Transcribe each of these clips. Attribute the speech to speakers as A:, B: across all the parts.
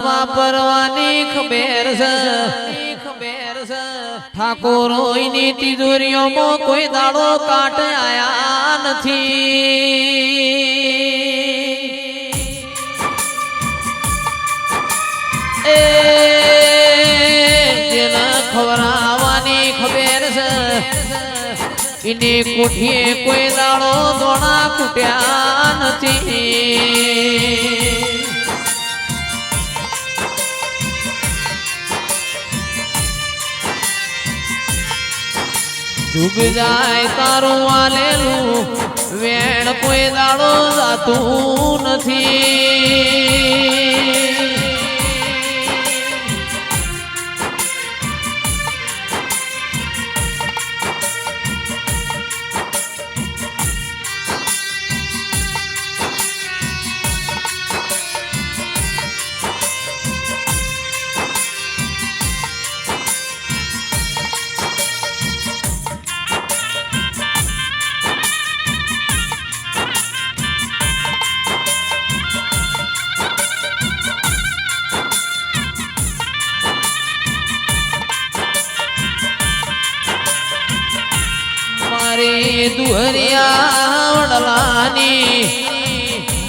A: વાપરવાની ખબર છે ઠાકોરોની તિજોરીઓમાં કોઈ દાડો કાટ આયા નથી એ જેના ખવરાવાની ખબર છે એને કોઠીએ કોઈ દાડો દોણા કૂટ્યા નથી ડૂબ જાય તારું આલેલું વેણ કોઈ દાડો જાતું નથી દુહરિયા વડલાની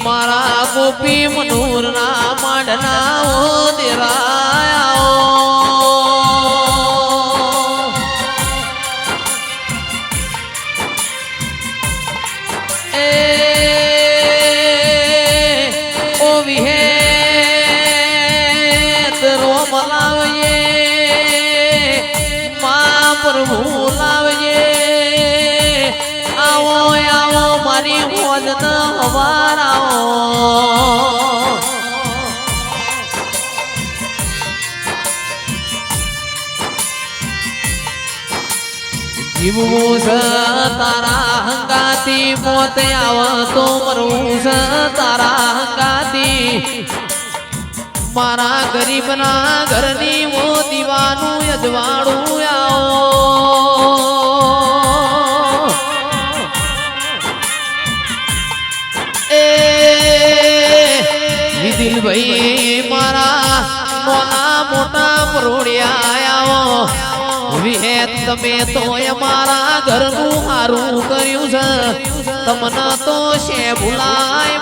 A: મારા ગોપી મનૂર ના માંડના દેરાયા એ ઓ વિહે રોમ લાવજે મા પ્રભુ લાવજે આવો આવો મારી મોજ ન હવારાઓ જીવવું છે તારા હંગાતી મોતે આવ તો મરવું છે તારા હંગાતી મારા ગરીબના ઘરની મો દીવાનું અજવાળું આવો દિલભાઈ મારા મોના મોટા પરોડિયા વિહે તમે તો મારા ઘરનું હારું કર્યું છે તમને તો છે ભૂલાય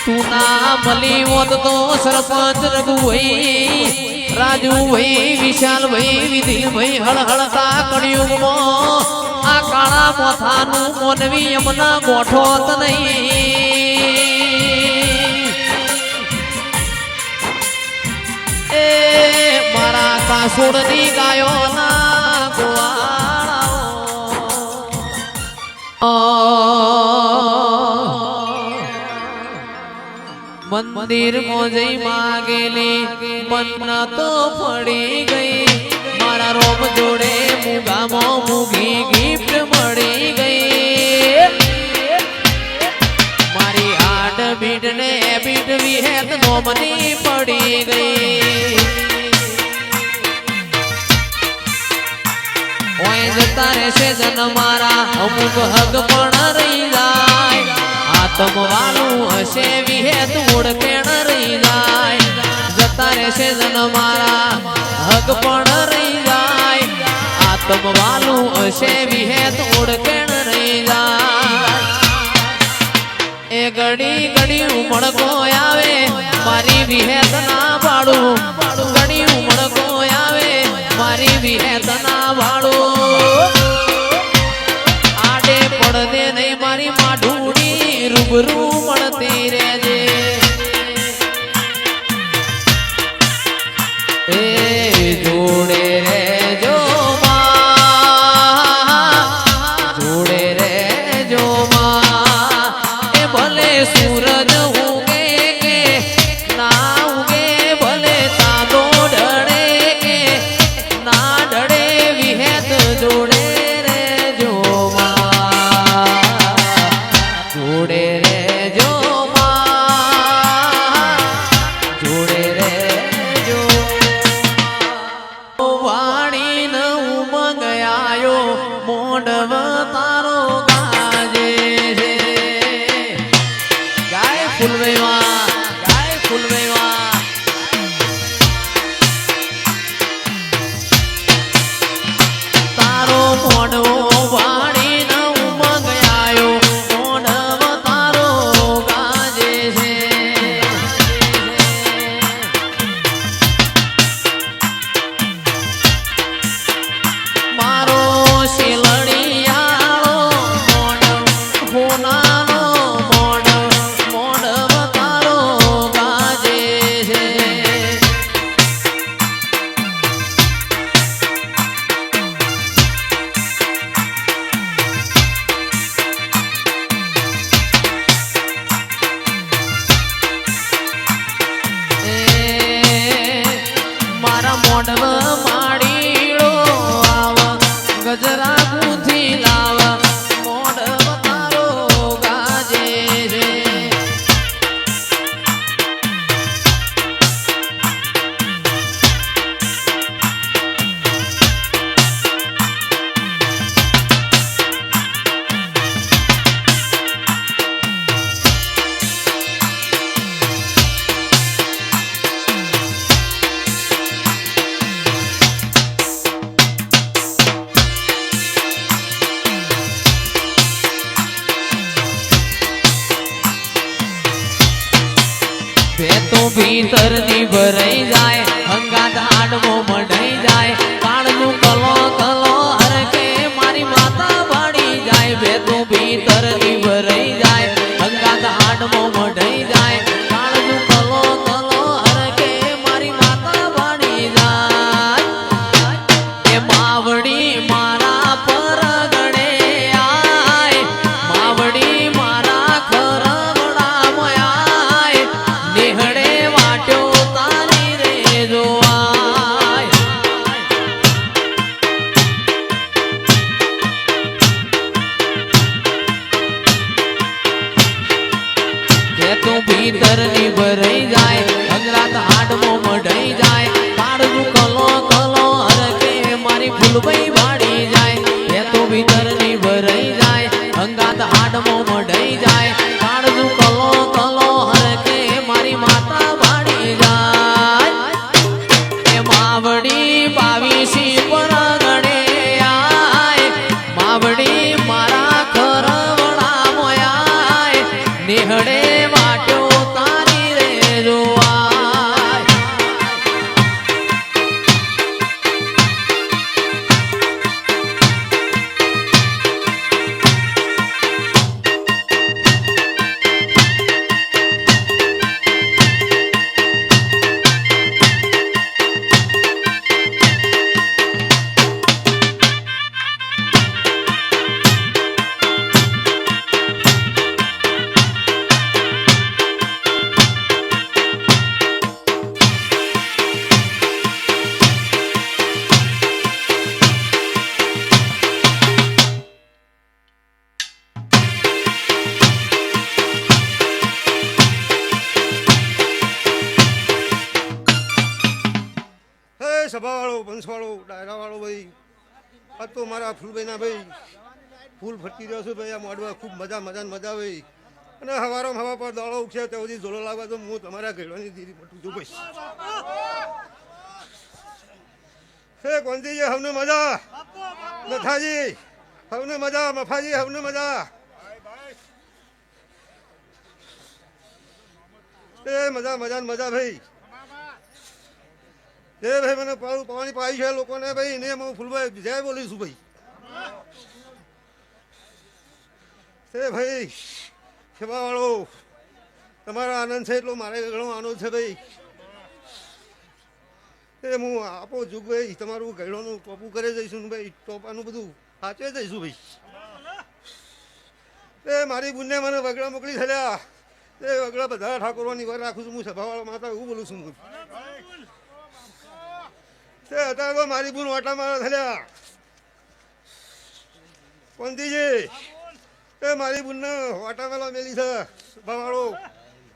A: તું ના મળી હોત તો સરપંચ રઘુભાઈ રાજુભાઈ વિશાલભાઈ વિધિલભાઈ હળહળતા કળિયુગમાં આ કાળા મોથાનું મોનવી એમના ગોઠોત નહીં એ મારા કાસુડની ગાયોના ગોવાળાઓ મંદિર મોજઈ માગેલી મન તો પડી ગઈ મારા રોમ જોડે મુગામાં મુગી ગિફ્ટ મળી ગઈ મારી હાડ બીટ ને બીટ વિહેત નોમની પડી ગઈ ઓય જતા રહેશે જન મારા અમુક હગ પણ રહી જાય આત્મવાળું હશે વિહેત ઓળખેણ રહી જાય જતા રહેશે જન મારા હગ પણ રહી જાય આત્મવાળું હશે વિહેત ઓળખેણ રહી જાય એ ઘડી ઘડી ઉમળકો આવે મારી વિહેત ના ભાડું ઘડી ઉમળકો આવે મારી વિહેત ના ભાડું આડે પડદે નહીં મારી માઢુડી રૂબરૂ મળતી રહેજે એ જોડે રેજો જોડે રેજો એ ભલે સૂરજ ઉગે કે ના ઉગે ભલે ચાંદો ઢળે કે ના ઢળે વિહેત જોડે રેજો જોડે રેજો જોડે રેજો વાણી ન ઉમંગ આયો મોઢવ તારો ગાજે છે ફૂલવેવા ગાય ફૂલવેવા તારો મોઢવો વાળીને ઉમંગ આયો મોઢવ તારો ગાજે છે મારો શેલડિયાળો મોઢવ હોનાનો મોઢવ તારો ગાજે છે મારા મોઢવ માડીડો આવ ગજરા ગુંથી લાવ મોઢવ તારો ગાજે છે તો ભીતરની ભરાઈ જાય હંગાત આડમો મઢાઈ જાય કાળનું કલો કલો હરકે મારી માતા વાળી જાય બે તો ભીતરની ભરાઈ જાય હંગાત આડમો મઢાઈ જાય કાળનું કલો કલો હરકે મારી માતા વાળી જાય એ માવડી મારા પરગડે આય માવડી મારા ખરવડામાં આય નેહડે વાટ્યો તારી રે જોવાય કે તું ભીતરની ભરાઈ જાય હંગરાત હાડમો મઢાઈ જાય કાળનું કલો કલો હરકે મારી ફૂલભાઈ વાળી જાય કે તું ભીતરની ભરાઈ જાય હંગાત હાડમો મઢાઈ જાય કાળનું કલો કલો હરકે મારી માતા વાળી જાય એ માવડી બાવીસી પરગડે આય માવડી મારા ખરવડામાં આય નેહડે વાટ્યો તારી રે જોવાય
B: સભાવાળો પંચવાળો ડાયરાવાળો ભાઈ આ તો મારા ફૂલભાઈના ભાઈ ફૂલ ફટકી રહ્યો છું ભાઈ આ મોડવા ખૂબ મજા ભાઈ અને હવારો હવા પર દોડો ઉઠશે ત્યાં સુધી જોડો લાવવા તો હું તમારા ઘેડવાની દીરી પટું છું ભાઈ હે કોંતીજી હવને મજા નથાજી હવને મજા મફાજી હવને મજા એ મજા ભાઈ એ ભાઈ મને પાણી પાઈ છે લોકોને ભાઈ ને હું ફૂલભાઈ જય બોલીશું ભાઈ એ ભાઈ સેવાવાળો તમારો આનંદ છે એટલો મારે ઘણો આનંદ છે ભાઈ એ હું આપો છું ભાઈ તમારું ગયડોનું ટોપું કરી જઈશું ભાઈ ટોપાનું બધું સાચવે જઈશું ભાઈ એ મારી બુનને મને વગડા મોકલી થયા એ વગડા બધા ઠાકોરોની વાર રાખું છું હું સભાવાળો માતા એવું બોલું છું તે અત્યારે તો મારી બુન વાટા મારા થયા કોંતીજી એ મારી બુનને વાટા મેલા મેલી છે સભાવાળો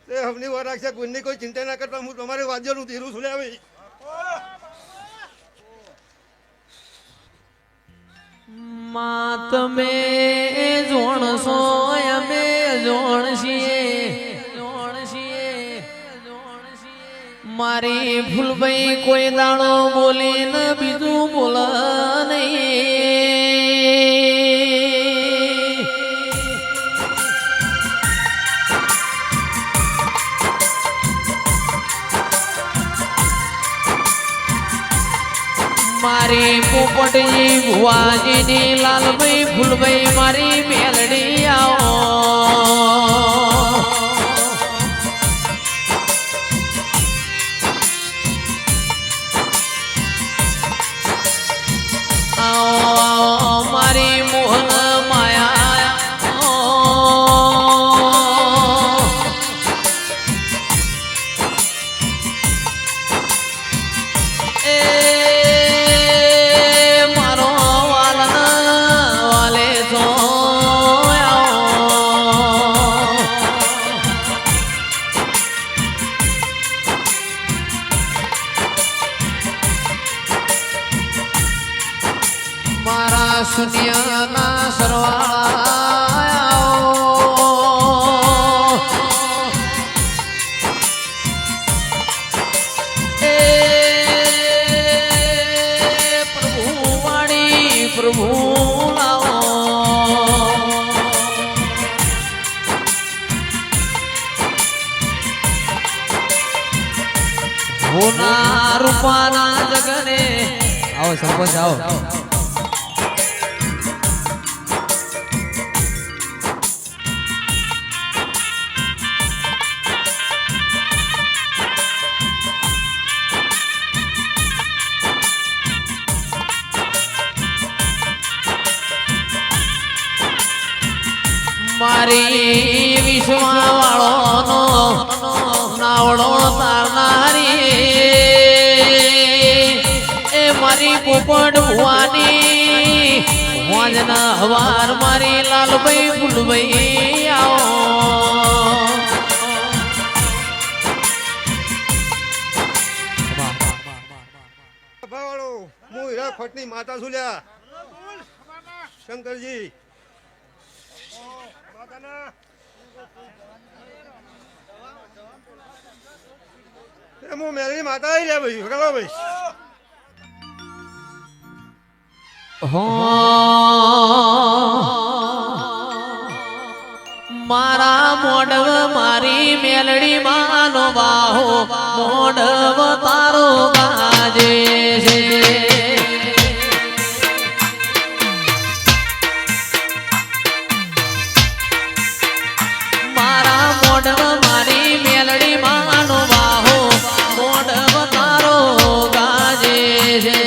B: એ હમની વાર રાખશે કોઈની કોઈ ચિંતા ના કરતા હું તમારે વાદ્યનું ધીરું છું લે ભાઈ
A: માં તમે જોણશો અમે જોણશીએ મારી ફૂલભાઈ કોઈ દાડો બોલે ને બીજું બોલ નહીં. મારી પોપટજી ભુવાજીની લાલભાઈ ફૂલભાઈ મારી મેલડી આવો. મારી મોહન માયા એ મારો વાલે છો મારા સુનિયાના સરવાળા એ પ્રભુ વાણી પ્રભુ લાવો. હોના રૂપાના જગને આવો સરપંચ આવો. મારી વિશ્વા વાળો નાવડો તારનારી એ મારી પોપટ ભુવાની મોજના હવાર મારી લાલભાઈ ફૂલભાઈ આવો.
B: સભાવાળો હું હીરા ખોટની માતા છું લ્યા શંકરજી. હું મેરી માતા આવી લે ભાઈ કરો ભાઈ.
A: મારા મોડવ મારી મેલડી માનો બાહો મોડવ તારો ગાજે છે. મારા મોડવ મારી મેલડી માનો બાહો મોડવ તારો ગાજે છે.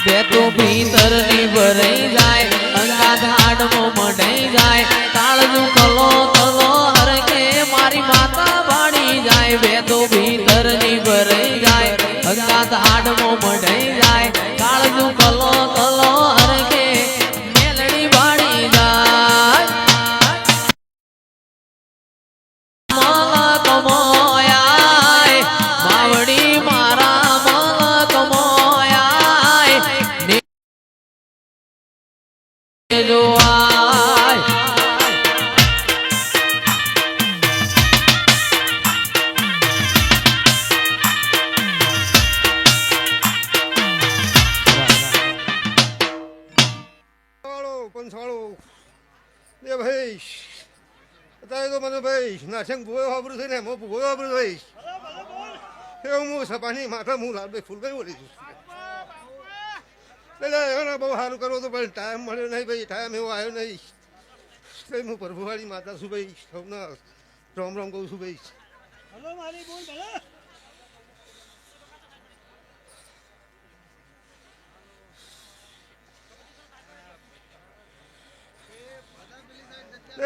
A: બે તો ભીતર ની ભરાઈ જાય અંગાત હાડમાં મઢાઈ જાય તાળનું કલો કલો હરકે મારી માતા ભાડી જાય. બે તો ભીતર ની ભરાઈ જાય અંગાત હાડમાં મઢાઈ જાય તાળનું કલો કલો હરકે મેલડી ભાડી જાય. મલક મોયાય માવડી મારા મલક મોયાય જો આય.
B: પંચાળો એ ભાઈ અત્યારે તો મને ભાઈ નાશંગ ભૂયો વાપરું છે ને હું ભૂયો વાપરું ભાઈ એવું હું સપાની માથા હું લાલભાઈ ફૂલભાઈ બોલી છું. એટલે એને બહુ સારું કરવું હતું પણ ટાઈમ મળ્યો નહીં ભાઈ. ટાઈમ એવો આવ્યો નહીં. હું પ્રભુવાળી માતા છું ભાઈ. સૌને રામ રામ કહું છું ભાઈ.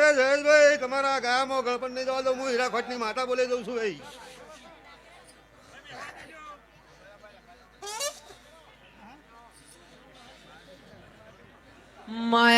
B: એ જયેશભાઈ તમારા ગામમાં ગણપત નહીં જવા દો. હું હીરાખોટની માતા બોલે જઉં છું ભાઈ.
A: મારી